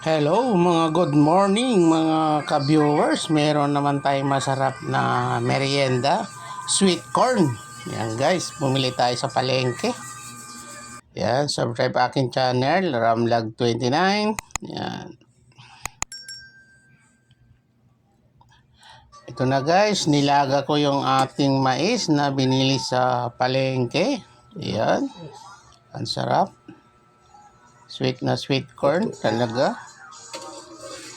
Hello mga good morning mga ka-viewers. Meron naman tayong masarap na merienda, sweet corn. Yan guys, bumili tayo sa palengke. Yan, subscribe aking channel, Ramlag29. Yan. Ito na guys, nilaga ko yung ating mais na binili sa palengke. Yan. Ang sarap. Sweet na sweet corn talaga.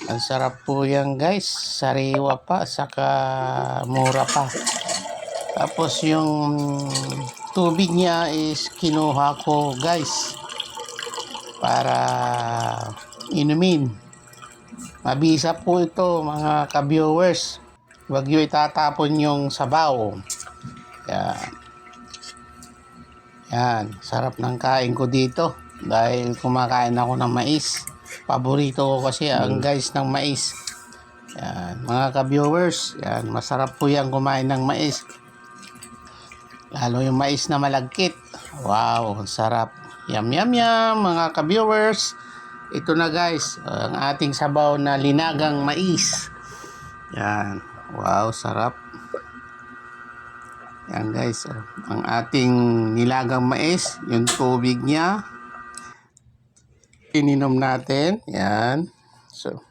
Ang sarap po yan guys, sariwa pa, saka mura pa. Tapos yung tubig niya is kinuha ko guys para inumin. Mabisa po ito mga ka-viewers. Huwag nyo itatapon yung sabaw. Yan. Yan, sarap ng kain ko dito dahil kumakain ako ng mais. Paborito ko kasi ang guys ng mais. Yan, mga ka-viewers, yan, masarap po yan kumain ng mais. Lalo yung mais na malagkit. Wow, sarap. Yum, yum, yum, mga ka-viewers. Ito na guys, ang ating sabaw na linagang mais. Yan, wow, sarap. Yan guys, ang ating nilagang mais, yung tubig niya. Ininom natin. Yan. So,